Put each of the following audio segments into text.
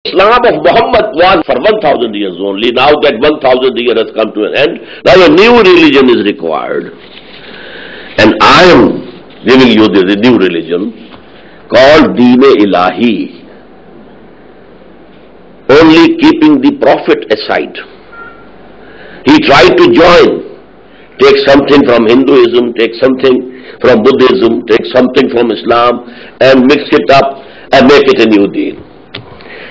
Islam of Muhammad was for 1000 years only. Now that 1000 years has come to an end, now a new religion is required. And I am giving you the new religion called Deen-e-Ilahi, only keeping the Prophet aside. He tried to join, take something from Hinduism, take something from Buddhism, take something from Islam and mix it up and make it a new deen.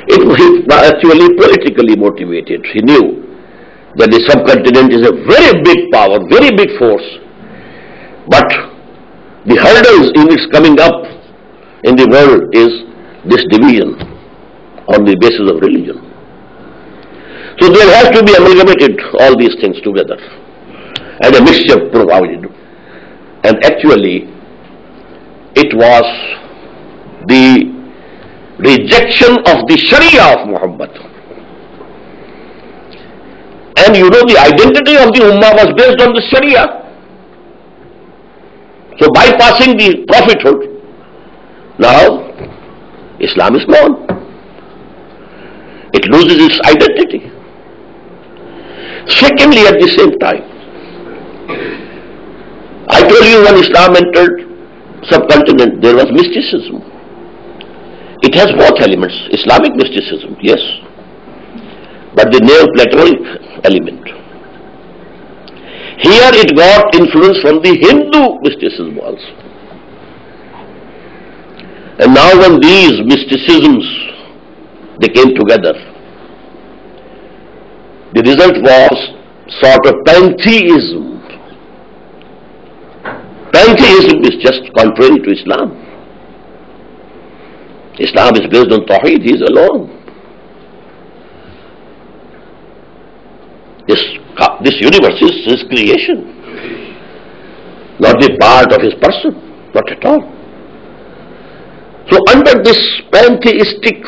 It was actually politically motivated. He knew that the subcontinent is a very big power, very big force, but the hurdles in its coming up in the world is this division on the basis of religion. So there has to be amalgamated all these things together and a mixture provided. And actually it was the rejection of the Sharia of Muhammad. And you know, the identity of the Ummah was based on the Sharia. So bypassing the prophethood, now Islam is gone. It loses its identity. Secondly, at the same time, I told you when Islam entered subcontinent, there was mysticism. It has both elements, Islamic mysticism, yes, but the Neoplatonic element. Here it got influence from the Hindu mysticism also. And now when these mysticisms, they came together, the result was sort of pantheism. Pantheism is just contrary to Islam. Islam is based on Tawheed, he is alone. This universe is his creation, not the part of his person, not at all. So under this pantheistic,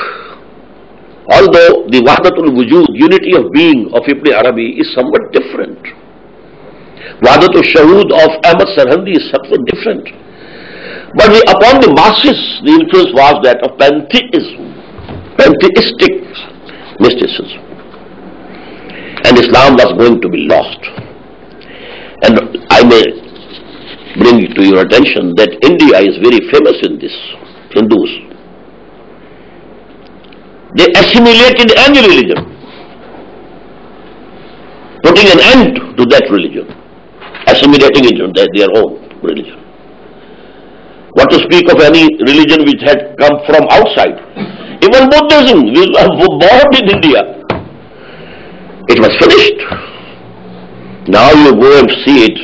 although the Wahdatul Wujud, unity of being of Ibn Arabi is somewhat different, Wahdatul Shahood of Ahmad Sarhandi is somewhat different, but upon the masses the influence was that of pantheism, pantheistic mysticism, and Islam was going to be lost. And I may bring it to your attention that India is very famous in this, Hindus. They assimilated any religion, putting an end to that religion, assimilating it into their own religion. What to speak of any religion which had come from outside? Even Buddhism, which was born in India, it was finished. Now you go and see it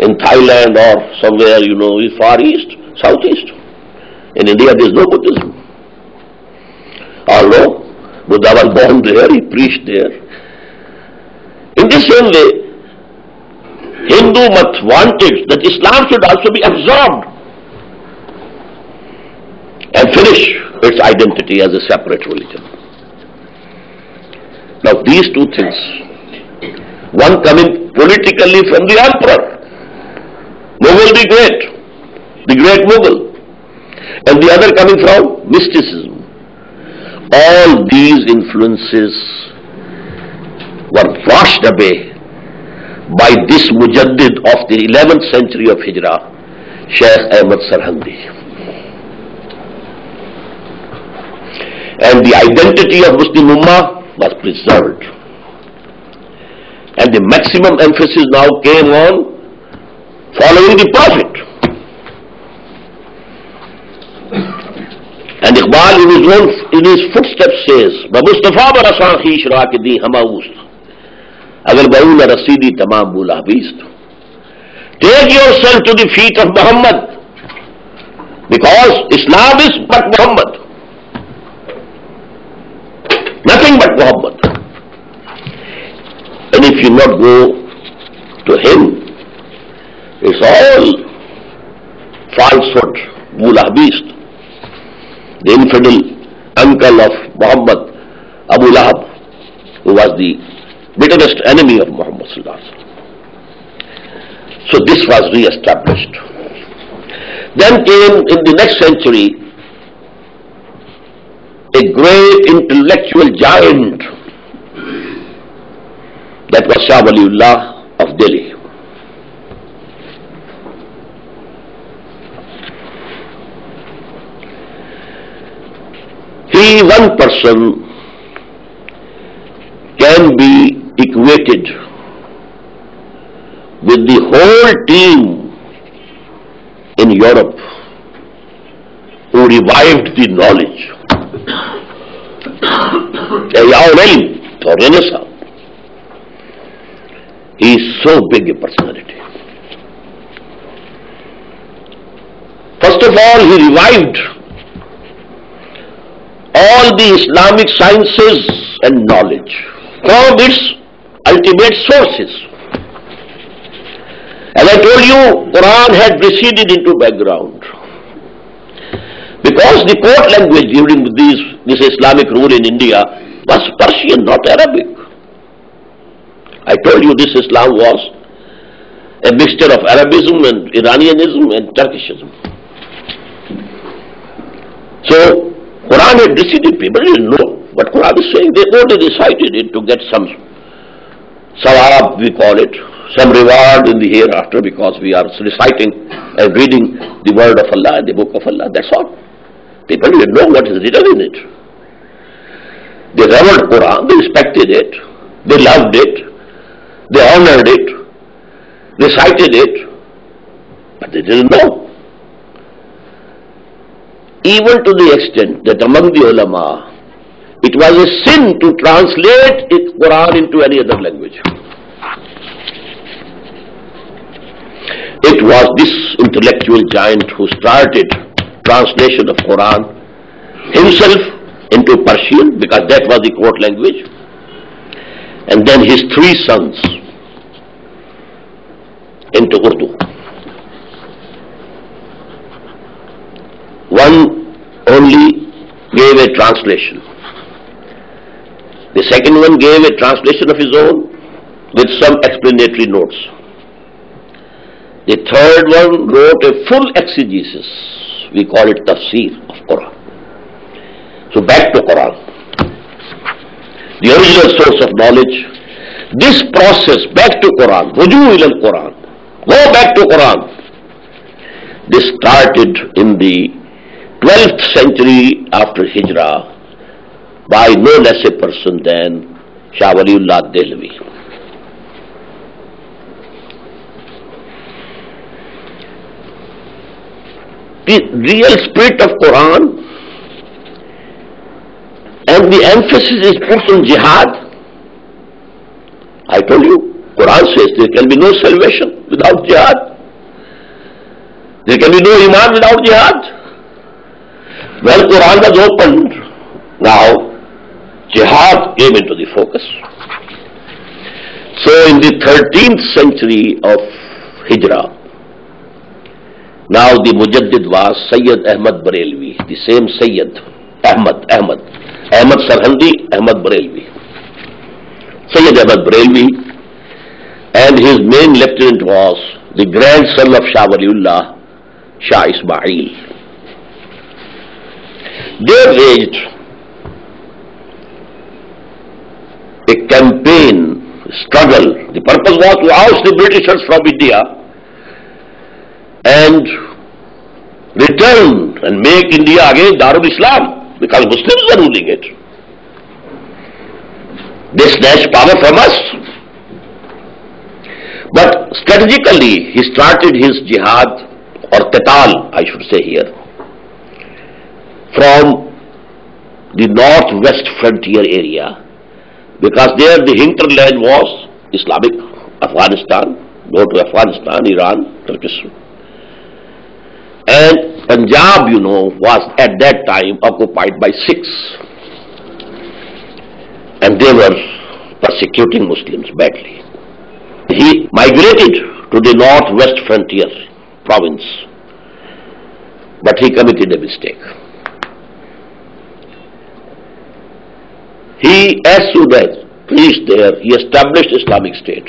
in Thailand or somewhere, you know, Far East, Southeast. In India there is no Buddhism. Although Buddha was born there, he preached there. In the same way, Hindu Mat wanted that Islam should also be absorbed and finish its identity as a separate religion. Now these two things, one coming politically from the emperor, Mughal the great Mughal, and the other coming from mysticism. All these influences were washed away by this Mujaddid of the 11th century of Hijrah, Shaykh Ahmad Sarhandi. And the identity of Muslim Ummah was preserved. And the maximum emphasis now came on following the Prophet. And Iqbal in his footsteps says, Mustafa barasan khish ra ke di hamaust, agar baula rasidi tamam bula beast. Take yourself to the feet of Muhammad, because Islam is but Muhammad. Nothing but Muhammad. And if you not go to him, it's all falsehood, Bula beast. The infidel uncle of Muhammad, Abu Lahab, who was the bitterest enemy of Muhammad sallallahu alaihi wasallam. So this was re-established. Then came in the next century a great intellectual giant. That was Shah Waliullah of Delhi. One person can be equated with the whole team in Europe who revived the knowledge. He is so big a personality. First of all, he revived all the Islamic sciences and knowledge from its ultimate sources. As I told you, Quran had receded into background because the court language during this Islamic rule in India was Persian, not Arabic. I told you this Islam was a mixture of Arabism and Iranianism and Turkishism. So Quran had receded, people didn't know. But Quran is saying they only recited it to get some sawab, we call it, some reward in the hereafter because we are reciting and reading the word of Allah, the book of Allah, that's all. People didn't know what is written in it. They revered Quran, they respected it, they loved it, they honored it, recited it, but they didn't know. Even to the extent that among the ulama, it was a sin to translate the Quran into any other language. It was this intellectual giant who started translation of Quran himself into Persian, because that was the court language, and then his three sons into Urdu. One only gave a translation. The second one gave a translation of his own with some explanatory notes. The third one wrote a full exegesis. We call it tafsir of Quran. So back to Quran. The original source of knowledge. This process back to Quran. Ruju ila al-Quran. Go back to Quran. This started in the 12th century after Hijrah by no less a person than Shah Waliullah Dehlvi. The real spirit of Quran and the emphasis is put on jihad. I told you, Quran says there can be no salvation without jihad. There can be no iman without jihad. Well, Quran was opened. Now, jihad came into the focus. So, in the 13th century of Hijrah, now the Mujaddid was Sayyid Ahmed Barelvi, the same Sayyid Ahmed Sarhandi, Ahmed Barelvi. Sayyid Ahmed Barelvi, and his main lieutenant was the grandson of Shah Waliullah, Shah Ismail. They waged a campaign, struggle. The purpose was to oust the Britishers from India and return and make India again Darul Islam, because Muslims are ruling it. They snatched power from us. But strategically, he started his jihad, or qital, I should say here, from the northwest frontier area, because there the hinterland was Islamic, Afghanistan, go to Afghanistan, Iran, Turkish. And Punjab, you know, was at that time occupied by Sikhs, and they were persecuting Muslims badly. He migrated to the northwest frontier province, but he committed a mistake. He, as soon as reached there, he established Islamic State.